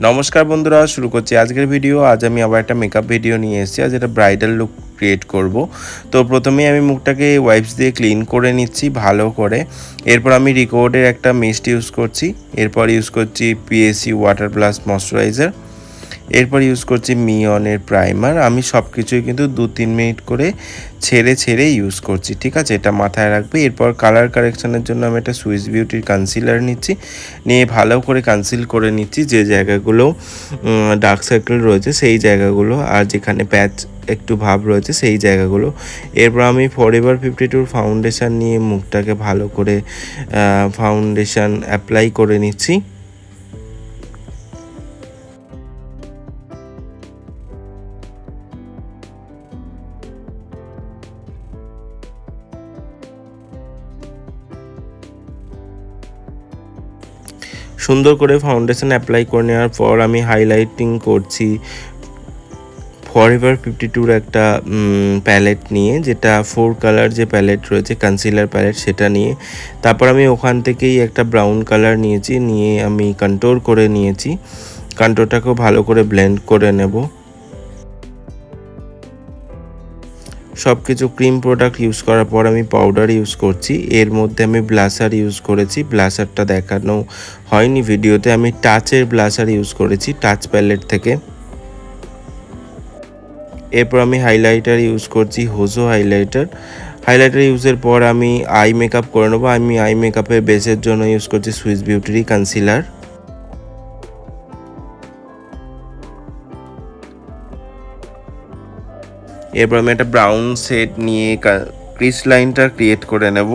নমস্কার বন্ধুরা, শুরু করছি আজকের ভিডিও। আজ আমি আবার একটা মেকআপ ভিডিও নিয়ে এসেছি। আজ এটা ব্রাইডাল লুক ক্রিয়েট করব। তো প্রথমেই আমি মুখটাকে ওয়াইপস দিয়ে ক্লিন করে নিচ্ছি ভালো করে। এরপর আমি রিকোডের একটা মিস্ট ইউজ করছি। এরপর ইউজ করছি পিএসি ওয়াটার প্লাস ময়শ্চারাইজার। এরপর ইউজ করছি মিয়নের প্রাইমার। আমি সব কিছুই কিন্তু 2-3 মিনিট করে ছেড়ে ইউজ করছি, ঠিক আছে? এটা মাথায় রাখবে। এরপর কালার কারেকশনের জন্য আমি একটা সুইস বিউটির কনসিলার নিচ্ছি, নিয়ে ভালো করে কনসিল করে নিচ্ছি যে জায়গাগুলো ডার্ক সার্কেল রয়েছে সেই জায়গাগুলো, আর যেখানে প্যাচ একটু ভাব রয়েছে সেই জায়গাগুলো। এরপর আমি ফরএভার 52 ফাউন্ডেশন নিয়ে মুখটাকে ভালো করে ফাউন্ডেশন অ্যাপ্লাই করে নিচ্ছি। সুন্দর করে ফাউন্ডেশন অ্যাপ্লাই করে নেওয়ার পর আমি হাইলাইটিং করছি ফরএভার 52 একটা প্যালেট নিয়ে, যেটা 4 কালার যে প্যালেট রয়েছে কনসিলার প্যালেট সেটা নিয়ে। তারপর আমি ওখান থেকেই একটা ব্রাউন কালার নিয়েছি, নিয়ে আমি কন্ট্রোল করে নিয়েছি। কন্ট্রোলটাকেও ভালো করে ব্লেন্ড করে নেব। সব কিছু ক্রিম প্রোডাক্ট ইউজ করার পর আমি পাউডার ইউজ করছি। এর মধ্যে আমি ব্লাশার ইউজ করেছি, ব্লাশারটা দেখানো হয়নি ভিডিওতে। আমি টাচের ব্লাশার ইউজ করেছি টাচ প্যালেট থেকে। এরপর আমি হাইলাইটার ইউজ করছি, হোজো হাইলাইটার। হাইলাইটার ইউজের পর আমি আই মেকআপ করে নেবো। আমি আই মেকআপের বেসের জন্য ইউজ করছি সুইস বিউটির কনসিলার। এরপর আমি একটা ব্রাউন শেড নিয়ে ক্রিস লাইনটা ক্রিয়েট করে নেব।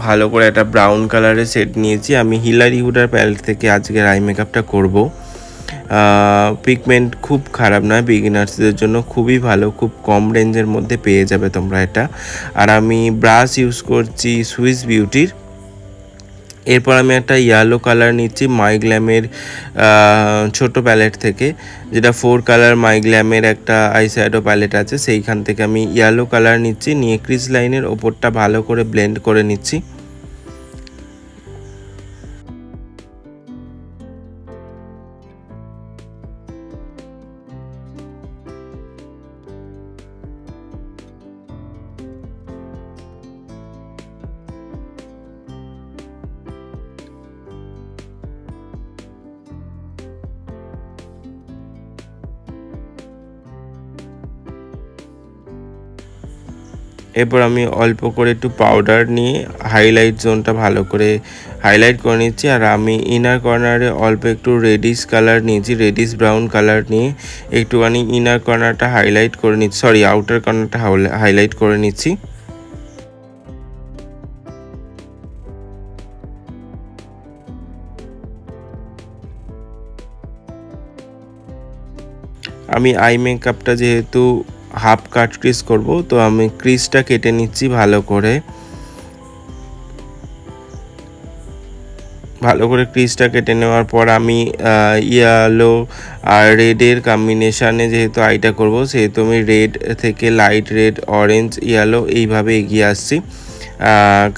ভালো করে একটা ব্রাউন কালারের শেড নিয়েছি। আমি হিলারি হুডার প্যালেট থেকে আজকের আই মেকআপটা করব। পিগমেন্ট খুব খারাপ নয়, বিগিনার্সদের জন্য খুবই ভালো, খুব কম রেঞ্জের মধ্যে পেয়ে যাবে তোমরা এটা। আর আমি ব্রাশ ইউজ করছি সুইস বিউটির। এরপর আমি একটা ইয়েলো কালার নিচ্ছি মাইগ্ল্যামের ছোট প্যালেট থেকে, যেটা 4 কালার মাইগ্ল্যামের একটা আইশ্যাডো প্যালেট আছে, সেইখান থেকে আমি ইয়েলো কালার নিচ্ছি, নিয়ে ক্রিজ লাইনের ওপরটা ভালো করে ব্লেন্ড করে নিচ্ছি। এরপর আমি অল্প করে একটু পাউডার নিয়ে হাইলাইট জোনটা ভালো করে হাইলাইট করে নিচ্ছি। আর আমি ইনার কর্নারে অল্প একটু রেডিশ কালার নিয়েছি, রেডিশ ব্রাউন কালার নিয়ে একটুখানি ইনার কর্নারটা হাইলাইট করে নিচ্ছি, সরি আউটার কর্নারটা হাইলাইট করে নিচ্ছি। আমি আই মেকআপটা যেহেতু হাফ কাট ক্রিজ করব, তো আমি ক্রিজটা কেটে নিচ্ছি ভালো করে ক্রিজটা কেটে নেওয়ার পর আমি ইয়েলো আর রেডের কম্বিনেশানে যেহেতু আইটা করব, সেহেতু আমি রেড থেকে লাইট রেড, অরেঞ্জ, ইয়েলো এইভাবে এগিয়ে আসছি।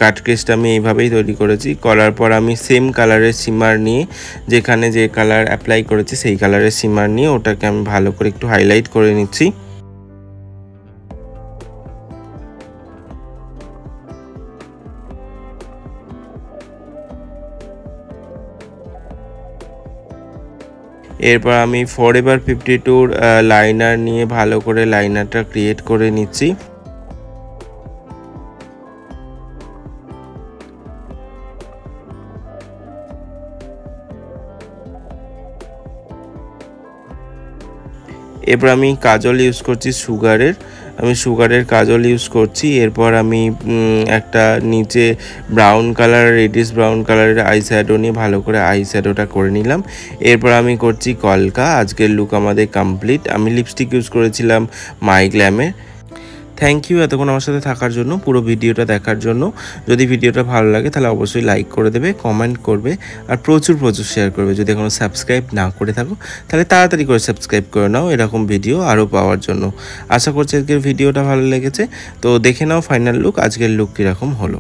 কাট ক্রিজটা আমি এইভাবেই তৈরি করেছি। করার পর আমি সেম কালারের সিমার নিয়ে, যেখানে যে কালার অ্যাপ্লাই করেছি সেই কালারের সিমার নিয়ে ওটাকে আমি ভালো করে একটু হাইলাইট করে নিচ্ছি। এরপর আমি ফরএভার 52 লাইনার নিয়ে ভালো করে লাইনারটা ক্রিয়েট করে নিচ্ছি। এরপর আমি কাজল ইউজ করছি সুগারের, আমি সুগারের কাজল ইউজ করছি। এরপর আমি একটা নিচে ব্রাউন কালার, রেডিশ ব্রাউন কালারের আইশ্যাডো নিয়ে ভালো করে আইশ্যাডোটা করে নিলাম। এরপর আমি করছি কলকা। আজকের লুক আমাদের কমপ্লিট। আমি লিপস্টিক ইউজ করেছিলাম মাইগ্ল্যামের। থ্যাংক ইউ এতক্ষণ আমার সাথে থাকার জন্য, পুরো ভিডিওটা দেখার জন্য। যদি ভিডিওটা ভালো লাগে তাহলে অবশ্যই লাইক করে দেবে, কমেন্ট করবে, আর প্রচুর শেয়ার করবে। যদি এখনও সাবস্ক্রাইব না করে থাকো তাহলে তাড়াতাড়ি করে সাবস্ক্রাইব করে নাও এরকম ভিডিও আরও পাওয়ার জন্য। আশা করছি আজকের ভিডিওটা ভালো লেগেছে। তো দেখে নাও ফাইনাল লুক, আজকের লুক কীরকম হলো।